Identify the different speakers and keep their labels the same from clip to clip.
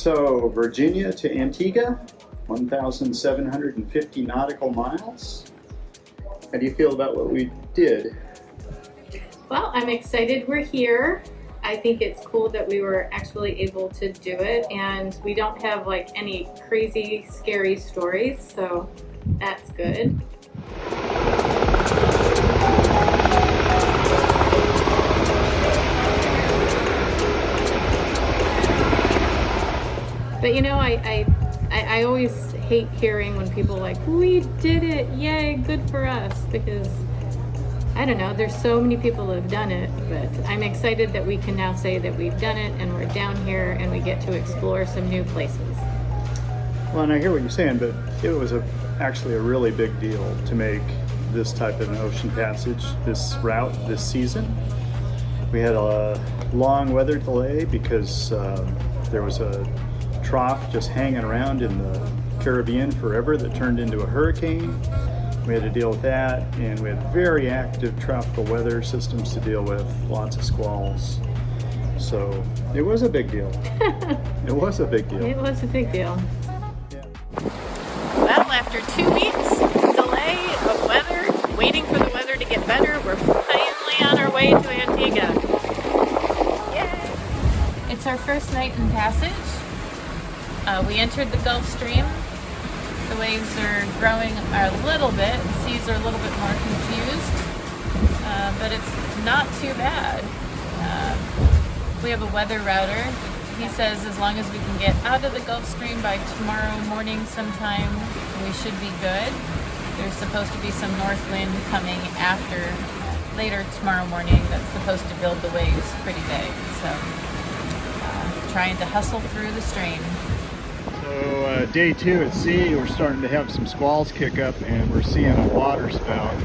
Speaker 1: So Virginia to Antigua, 1,750 nautical miles. How do you feel about what we did?
Speaker 2: Well, I'm excited we're here. I think it's cool that we were actually able to do it, and we don't have like any crazy scary stories, so that's good. But you know, I always hate hearing when people are like, we did it, yay, good for us, because I don't know, there's so many people that have done it, but I'm excited that we can now say that we've done it and we're down here and we get to explore some new places.
Speaker 1: Well, and I hear what you're saying, but it was actually a really big deal to make this type of an ocean passage, this route, this season. We had a long weather delay because there was a trough just hanging around in the Caribbean forever that turned into a hurricane. We had to deal with that, and we had very active tropical weather systems to deal with, lots of squalls. So it was a big deal. It was a big deal.
Speaker 2: It was a big deal.
Speaker 1: Yeah.
Speaker 2: Well, after 2 weeks delay of weather, waiting for the weather to get better, we're finally on our way to Antigua. Yay! It's our first night in passage. We entered the Gulf Stream. The waves are growing a little bit, the seas are a little bit more confused, but it's not too bad. We have a weather router. He says as long as we can get out of the Gulf Stream by tomorrow morning sometime, we should be good. There's supposed to be some north wind coming after later tomorrow morning that's supposed to build the waves pretty big. So trying to hustle through the stream.
Speaker 3: So day 2 at sea, we're starting to have some squalls kick up, and we're seeing a water spout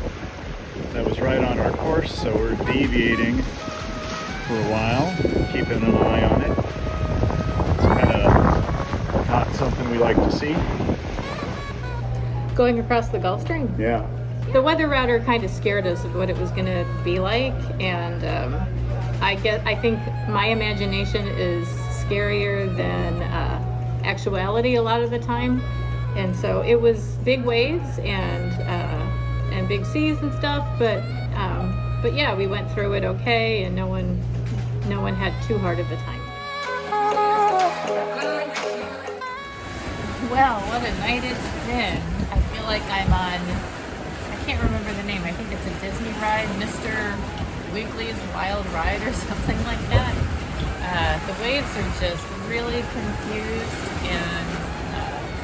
Speaker 3: that was right on our course, so we're deviating for a while, keeping an eye on it. It's kind of not something we like to see.
Speaker 2: Going across the Gulf Stream?
Speaker 1: Yeah.
Speaker 2: The weather router kind of scared us of what it was going to be like, and I think my imagination is scarier than actuality a lot of the time, and so it was big waves and big seas and stuff, but yeah, we went through it okay, and no one had too hard of a time. Well, what a night it's been. I feel like I'm on, I can't remember the name, I think it's a Disney ride, Mr. Wiggly's Wild Ride or something like that. The waves are just really confused and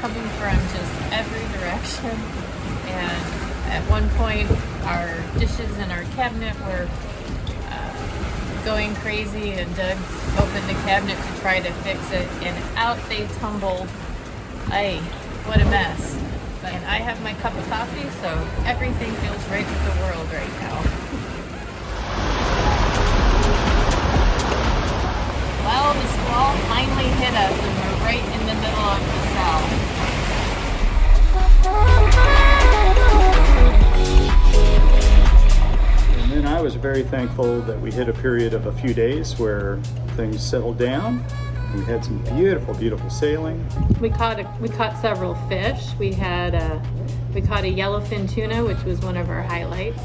Speaker 2: coming from just every direction, and at one point our dishes in our cabinet were going crazy, and Doug opened the cabinet to try to fix it, and out they tumbled. Ay, what a mess. And I have my cup of coffee, so everything feels right with the world right now. Well, the squall finally hit us, and we're right in the middle of the south.
Speaker 1: And then I was very thankful that we hit a period of a few days where things settled down. We had some beautiful, beautiful sailing.
Speaker 2: We caught several fish. We caught a yellowfin tuna, which was one of our highlights.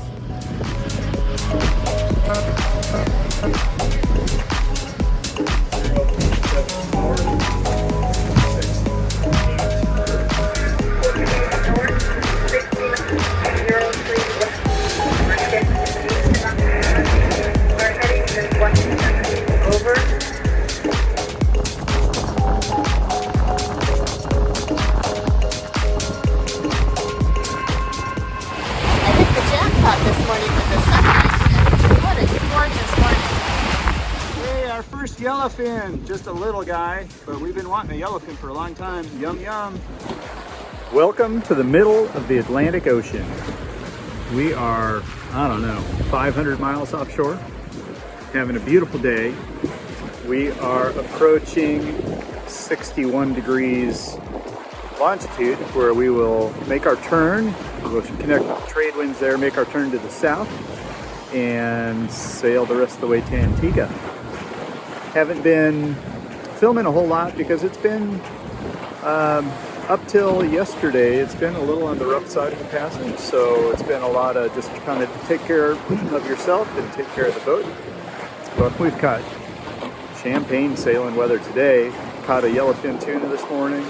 Speaker 1: Yellowfin, just a little guy, but we've been wanting a yellowfin for a long time. Yum, yum. Welcome to the middle of the Atlantic Ocean. We are, I don't know, 500 miles offshore, having a beautiful day. We are approaching 61 degrees longitude, where we will make our turn. We'll connect with the trade winds there, make our turn to the south, and sail the rest of the way to Antigua. Haven't been filming a whole lot because it's been, up till yesterday, it's been a little on the rough side of the passage. So it's been a lot of just kind of take care of yourself and take care of the boat. But we've got champagne sailing weather today. Caught a yellowfin tuna this morning.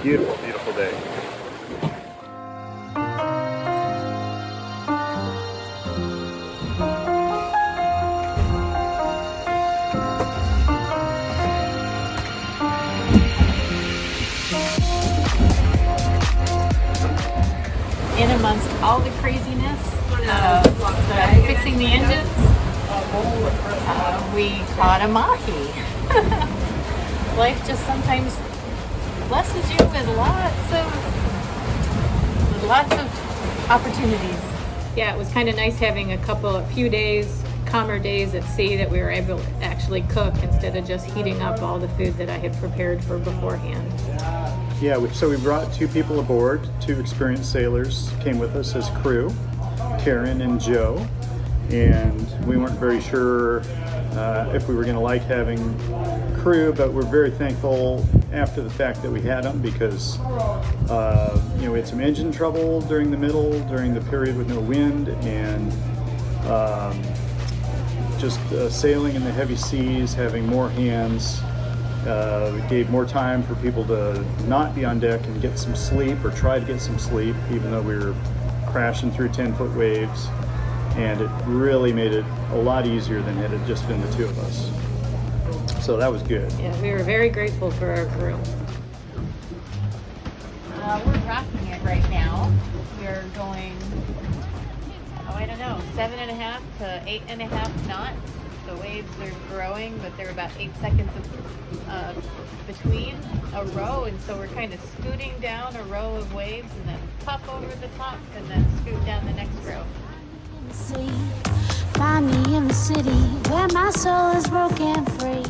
Speaker 1: Beautiful, beautiful day.
Speaker 2: In amongst all the craziness of fixing the engines, we caught a mahi. Life just sometimes blesses you with lots of opportunities. Yeah, it was kind of nice having a few days, calmer days at sea that we were able to actually cook instead of just heating up all the food that I had prepared for beforehand.
Speaker 1: Yeah, so we brought 2 people aboard. 2 experienced sailors came with us as crew, Karen and Joe. And we weren't very sure if we were going to like having crew, but we're very thankful after the fact that we had them because we had some engine trouble during the period with no wind, and just sailing in the heavy seas, having more hands. It gave more time for people to not be on deck and get some sleep, or try to get some sleep, even though we were crashing through 10-foot waves. And it really made it a lot easier than had it just been the 2 of us. So that was good.
Speaker 2: Yeah, we were very grateful for our crew. We're rocking it right now. We're going, 7.5 to 8.5 knots. The waves are growing, but they're about 8 seconds between a row, and so we're kind of scooting down a row of waves and then puff over the top and then scoot down the next row.
Speaker 4: Find me in the city where my soul is broken free.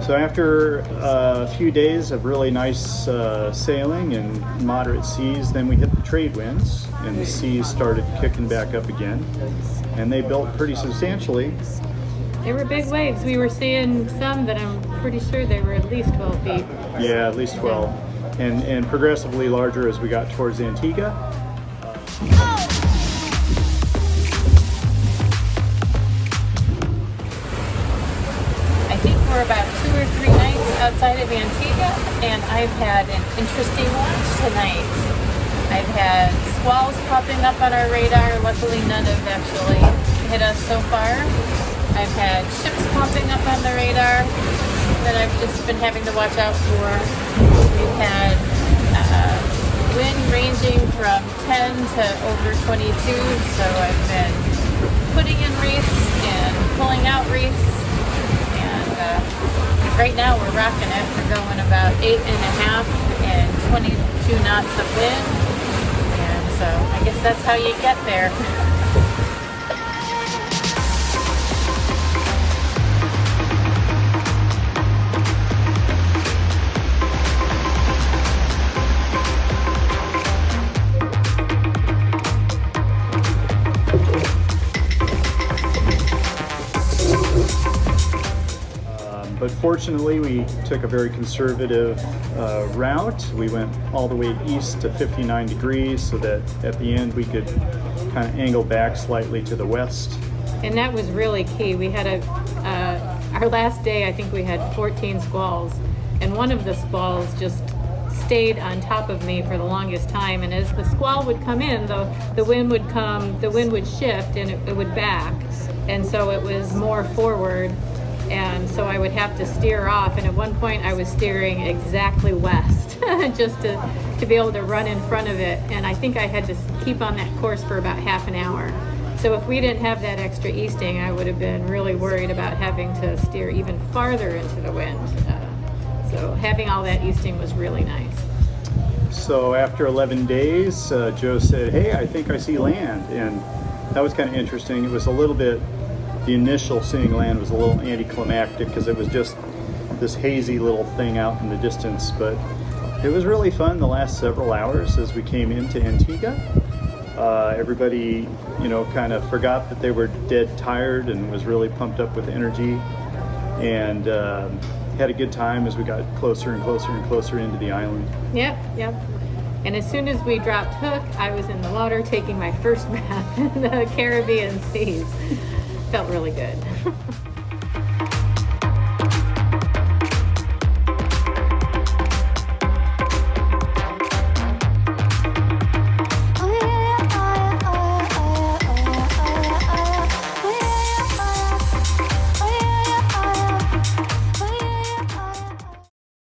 Speaker 1: So after a few days of really nice sailing and moderate seas, then we hit the trade winds and the seas started kicking back up again, and they built pretty substantially.
Speaker 2: They were big waves. We were seeing some that I'm pretty sure they were at least 12 feet.
Speaker 1: Yeah, at least 12, and progressively larger as we got towards Antigua.
Speaker 2: We're about 2 or 3 nights outside of Antigua, and I've had an interesting watch tonight. I've had squalls popping up on our radar. Luckily, none have actually hit us so far. I've had ships popping up on the radar that I've just been having to watch out for. We've had wind ranging from 10 to over 22, so I've been putting in reefs and pulling out reefs. Right now we're rocking it. We're going about 8.5 and 22 knots of wind. And so I guess that's how you get there.
Speaker 1: But fortunately, we took a very conservative route. We went all the way east to 59 degrees so that at the end we could kind of angle back slightly to the west.
Speaker 2: And that was really key. We had our last day, I think we had 14 squalls, and one of the squalls just stayed on top of me for the longest time. And as the squall would come in, the wind would shift and it would back. And so it was more forward. And so I would have to steer off, and at one point I was steering exactly west just to be able to run in front of it, and I think I had to keep on that course for about half an hour. So if we didn't have that extra easting, I would have been really worried about having to steer even farther into the wind. So having all that easting was really nice.
Speaker 1: So after 11 days, Joe said, "Hey, I think I see land," and that was kind of interesting. It was a little bit, the initial seeing land was a little anticlimactic because it was just this hazy little thing out in the distance, but it was really fun the last several hours as we came into Antigua. Everybody, kind of forgot that they were dead tired and was really pumped up with energy. and had a good time as we got closer and closer and closer into the island.
Speaker 2: Yep, yep. And as soon as we dropped hook, I was in the water taking my first bath in the Caribbean seas. Felt really good.